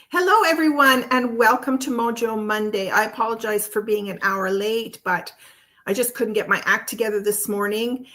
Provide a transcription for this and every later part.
Hello, everyone, and welcome to Mojo Monday. I apologize for being an hour late, but I just couldn't get my act together this morning.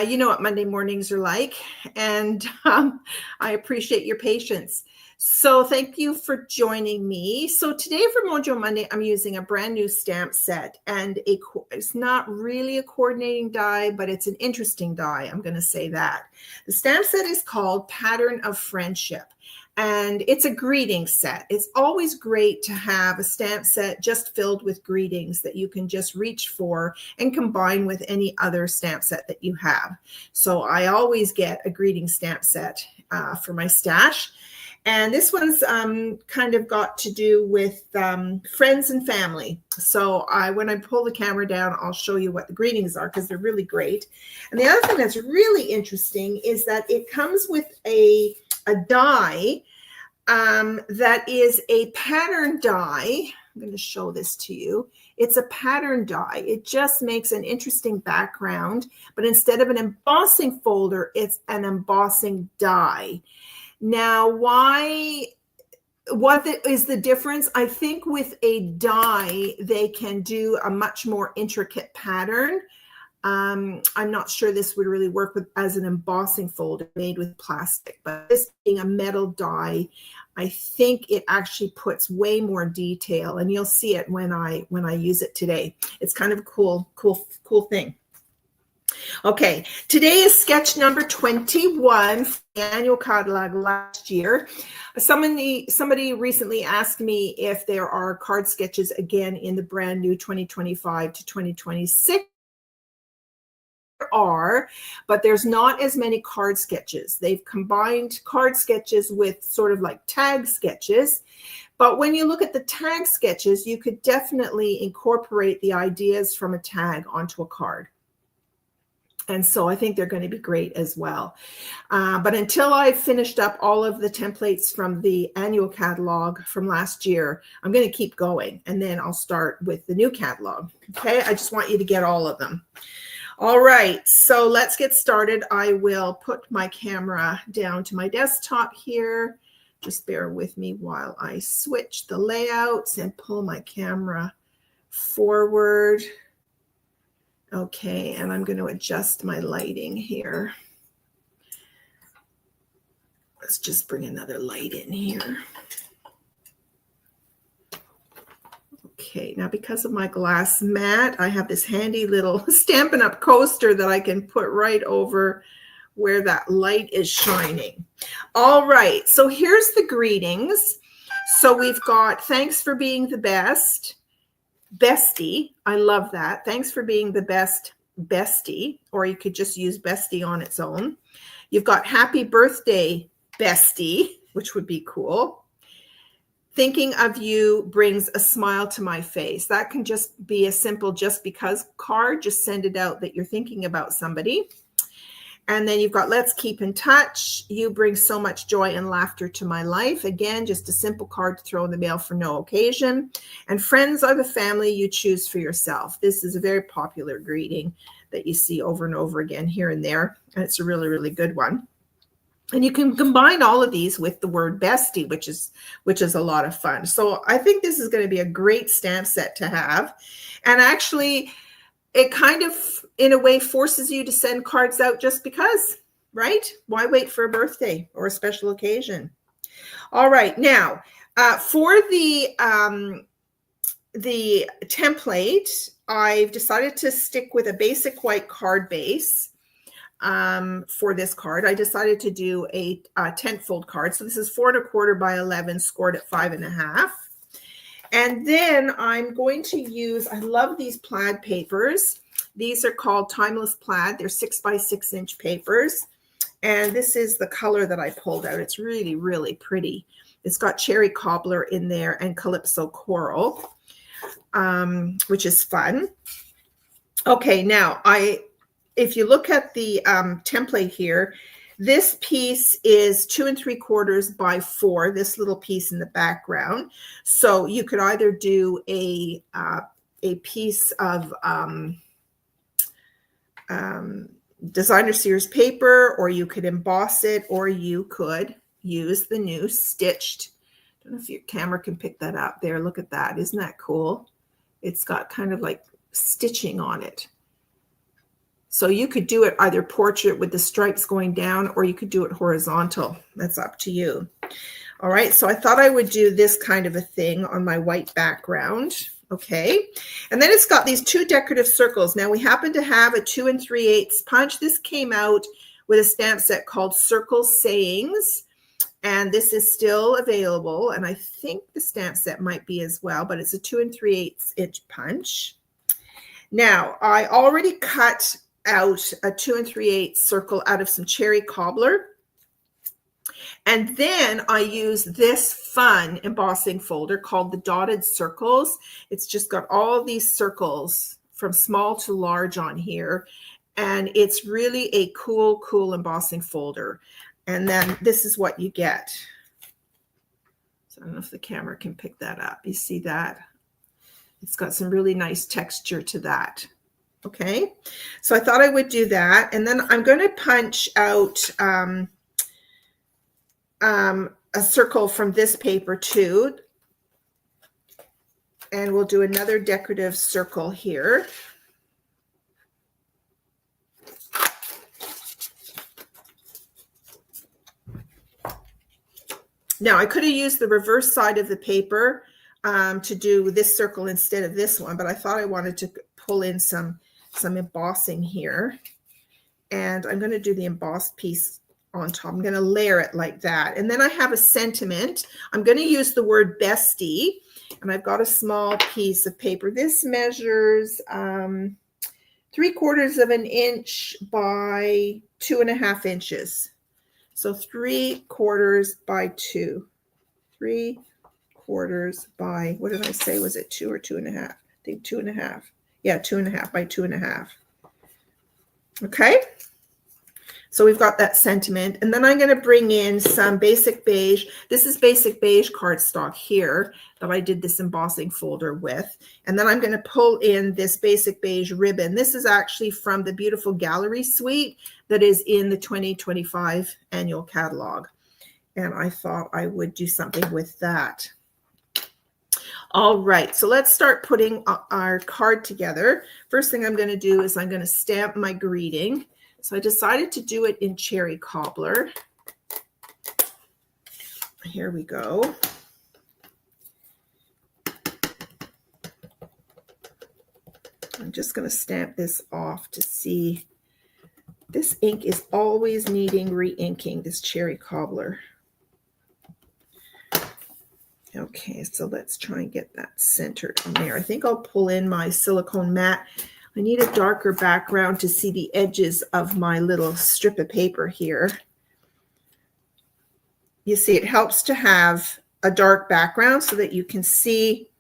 You know what Monday mornings are like, and I appreciate your patience. So thank you for joining me. So today for Mojo Monday, I'm using a brand new stamp set, and it's not really a coordinating die, but it's an interesting die. I'm going to say that. The stamp set is called Pattern of Friendship. And it's a greeting set. It's always great to have a stamp set just filled with greetings that you can just reach for and combine with any other stamp set that you have. So I always get a greeting stamp set for my stash. And this one's kind of got to do with friends and family. So when I pull the camera down, I'll show you what the greetings are because they're really great. And the other thing that's really interesting is that it comes with a die that is a pattern die. I'm going to show this to you. It's a pattern die. It just makes an interesting background, but instead of an embossing folder, it's an embossing die. Now, what is the difference? I think with a die, they can do a much more intricate pattern. I'm not sure this would really work as an embossing folder made with plastic, but this being a metal die, I think it actually puts way more detail, and you'll see it when I use it today. It's kind of a cool thing. Okay, today is sketch number 21 for the annual catalog last year. Somebody recently asked me if there are card sketches again in the brand new 2025 to 2026. Are, but there's not as many card sketches. They've combined card sketches with sort of like tag sketches. But when you look at the tag sketches, you could definitely incorporate the ideas from a tag onto a card. And so I think they're going to be great as well. But until I've finished up all of the templates from the annual catalog from last year, I'm going to keep going. And then I'll start with the new catalog. Okay, I just want you to get all of them. All right, so let's get started. I will put my camera down to my desktop here. Just bear with me while I switch the layouts and pull my camera forward. Okay, and I'm going to adjust my lighting here. Let's just bring another light in here. Okay, now because of my glass mat, I have this handy little Stampin' Up! Coaster that I can put right over where that light is shining. All right, so here's the greetings. So we've got thanks for being the best, bestie. I love that. Thanks for being the best, bestie, or you could just use bestie on its own. You've got happy birthday, bestie, which would be cool. Thinking of you brings a smile to my face. That can just be a simple just because card. Just send it out that you're thinking about somebody. And then you've got let's keep in touch. You bring so much joy and laughter to my life. Again, just a simple card to throw in the mail for no occasion. And friends are the family you choose for yourself. This is a very popular greeting that you see over and over again here and there. And it's a really, really good one. And you can combine all of these with the word bestie, which is a lot of fun. So I think this is going to be a great stamp set to have. And actually, it kind of, in a way, forces you to send cards out just because, right? Why wait for a birthday or a special occasion? All right. Now, for the template, I've decided to stick with a basic white card base. For this card, I decided to do a tent fold card. So this is 4 1/4 by 11, scored at 5.5. And then I'm going to use, I love these plaid papers. These are called Timeless Plaid. They're 6 by 6 inch papers. And this is the color that I pulled out. It's really, really pretty. It's got cherry cobbler in there and calypso coral, which is fun. Okay, now if you look at the template here, this piece is 2 3/4 by 4, this little piece in the background. So you could either do a piece of designer Sears paper, or you could emboss it, or you could use the new stitched I don't know if your camera can pick that up there. Look at that. Isn't that cool? It's got kind of like stitching on it. So you could do it either portrait with the stripes going down, or you could do it horizontal. That's up to you. All right, so I thought I would do this kind of a thing on my white background. Okay, and then it's got these 2 decorative circles. Now we happen to have a 2 3/8 punch. This came out with a stamp set called Circle Sayings, and this is still available. And I think the stamp set might be as well, but it's a 2 3/8 inch punch. Now I already cut out a 2 3/8 circle out of some cherry cobbler. And then I use this fun embossing folder called the Dotted Circles. It's just got all these circles from small to large on here. And it's really a cool, cool embossing folder. And then this is what you get. So I don't know if the camera can pick that up. You see that? It's got some really nice texture to that. Okay, so I thought I would do that. And then I'm going to punch out a circle from this paper too. And we'll do another decorative circle here. Now I could have used the reverse side of the paper to do this circle instead of this one, but I thought I wanted to pull in some embossing here. And I'm going to do the embossed piece on top. I'm going to layer it like that. And then I have a sentiment. I'm going to use the word bestie. And I've got a small piece of paper. This measures 3/4 of an inch by 2.5 inches. So 3/4 by 2. 3/4 by, what did I say? Was it 2 or 2.5? I think 2.5. Yeah, 2.5 by 2.5. Okay. So we've got that sentiment. And then I'm going to bring in some basic beige. This is basic beige cardstock here that I did this embossing folder with. And then I'm going to pull in this basic beige ribbon. This is actually from the beautiful gallery suite that is in the 2025 annual catalog. And I thought I would do something with that. All right, so let's start putting our card together. First thing I'm going to do is I'm going to stamp my greeting. So I decided to do it in cherry cobbler. Here we go. I'm just going to stamp this off to see. This ink is always needing re-inking, this cherry cobbler. Okay, so let's try and get that centered on there. I think I'll pull in my silicone mat. I need a darker background to see the edges of my little strip of paper here. You see, it helps to have a dark background so that you can see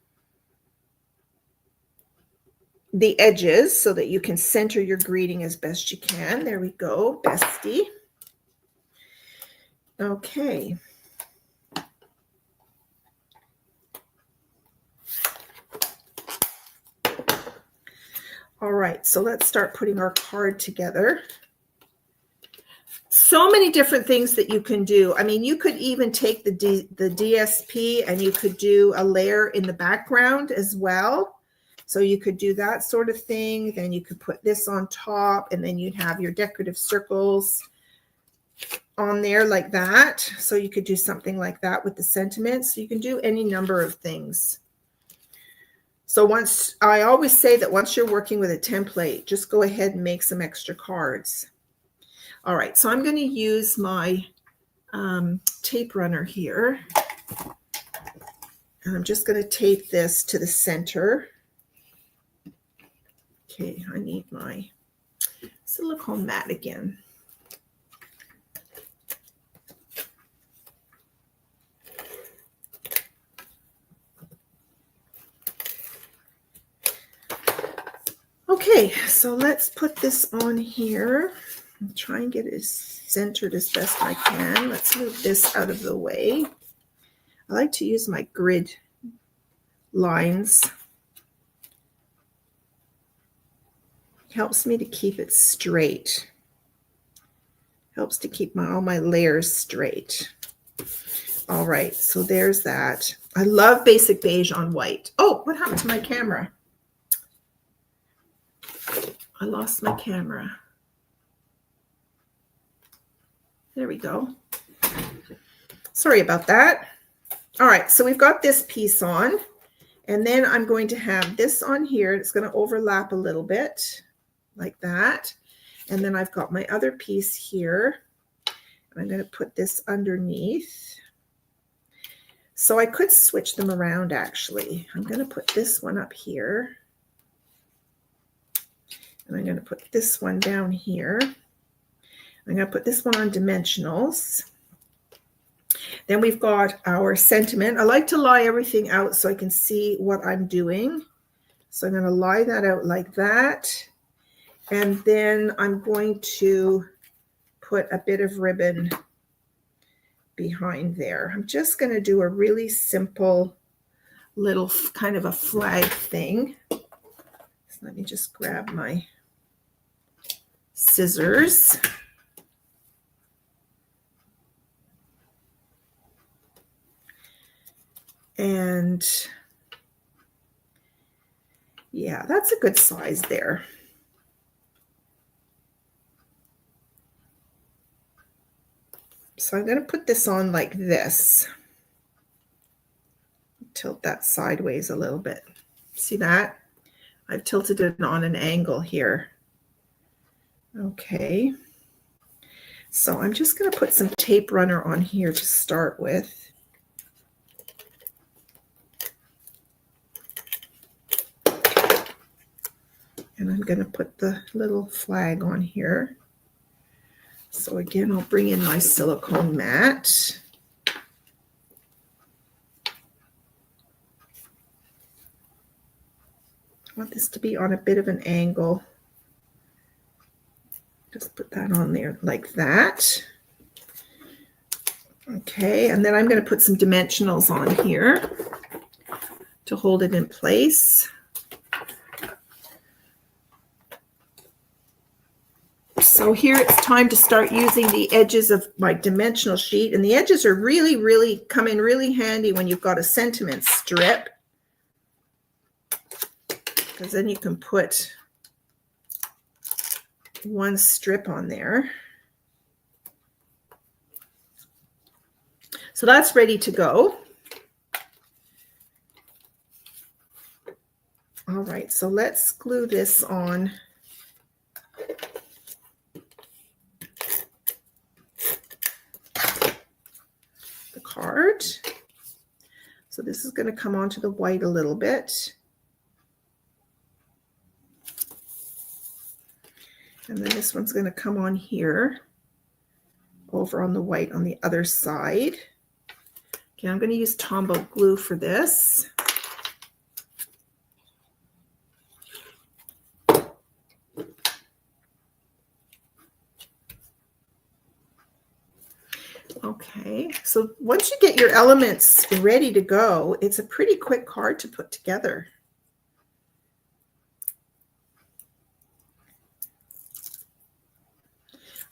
the edges, so that you can center your greeting as best you can. There we go, bestie. Okay. All right, so let's start putting our card together. So many different things that you can do. I mean, you could even take the DSP and you could do a layer in the background as well. So you could do that sort of thing. Then you could put this on top, and then you'd have your decorative circles on there like that. So you could do something like that with the sentiment. So you can do any number of things. So I always say that once you're working with a template, just go ahead and make some extra cards. All right, so I'm going to use my tape runner here. And I'm just going to tape this to the center. Okay, I need my silicone mat again. Okay, so let's put this on here and try and get it centered as best I can. Let's move this out of the way. I like to use my grid lines. It helps me to keep it straight. Helps to keep all my layers straight. All right, so there's that. I love basic beige on white. Oh, what happened to my camera? I lost my camera. There we go. Sorry about that. All right, so we've got this piece on, and then I'm going to have this on here. It's going to overlap a little bit like that. And then I've got my other piece here. I'm going to put this underneath. So I could switch them around actually. I'm going to put this one up here. And I'm going to put this one down here. I'm going to put this one on dimensionals. Then we've got our sentiment. I like to lie everything out so I can see what I'm doing. So I'm going to lie that out like that. And then I'm going to put a bit of ribbon behind there. I'm just going to do a really simple little kind of a flag thing. So let me just grab my scissors. And yeah, that's a good size there. So I'm going to put this on like this. Tilt that sideways a little bit. See that? I've tilted it on an angle here. Okay. So I'm just going to put some tape runner on here to start with. And I'm going to put the little flag on here. So again, I'll bring in my silicone mat. I want this to be on a bit of an angle. Just put that on there like that. Okay, and then I'm going to put some dimensionals on here to hold it in place. So here it's time to start using the edges of my dimensional sheet. And the edges are really come in really handy when you've got a sentiment strip. Because then you can put one strip on there. So that's ready to go. All right, so let's glue this on. The card. So this is going to come onto the white a little bit. And then this one's going to come on here, over on the white on the other side. Okay, I'm going to use Tombow glue for this. Okay, so once you get your elements ready to go, it's a pretty quick card to put together.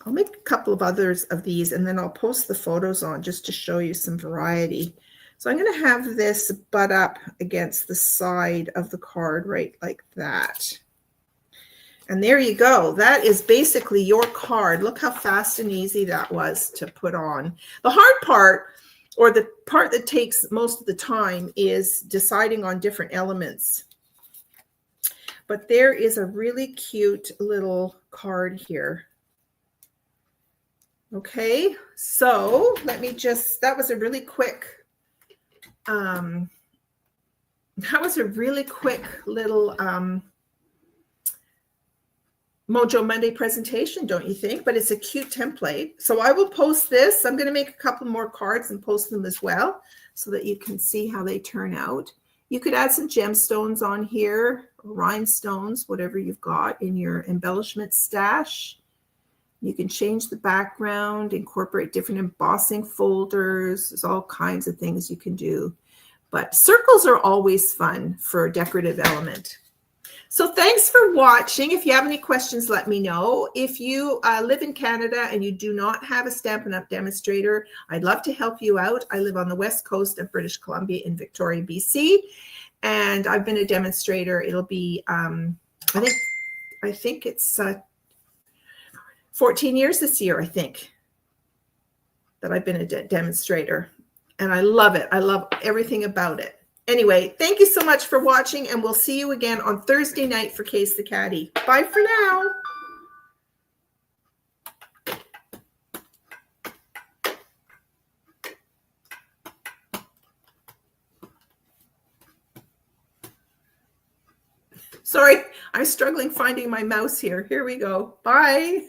I'll make a couple of others of these and then I'll post the photos on just to show you some variety. So I'm going to have this butt up against the side of the card right like that. And there you go. That is basically your card. Look how fast and easy that was to put on. The hard part, or the part that takes most of the time, is deciding on different elements. But there is a really cute little card here. Okay, so let me just, that was a really quick little Mojo Monday presentation, don't you think? But it's a cute template. So I will post this. I'm going to make a couple more cards and post them as well so that you can see how they turn out. You could add some gemstones on here, rhinestones, whatever you've got in your embellishment stash. You can change the background, incorporate different embossing folders. There's all kinds of things you can do. But circles are always fun for a decorative element. So thanks for watching. If you have any questions, let me know. If you live in Canada and you do not have a Stampin' Up! Demonstrator, I'd love to help you out. I live on the west coast of British Columbia in Victoria, BC, and I've been a demonstrator. It'll be, I think it's 14 years this year, I think, that I've been a demonstrator, and I love it. I love everything about it. Anyway, thank you so much for watching, and we'll see you again on Thursday night for Case the Caddy. Bye for now. Sorry, I'm struggling finding my mouse here. Here we go. Bye.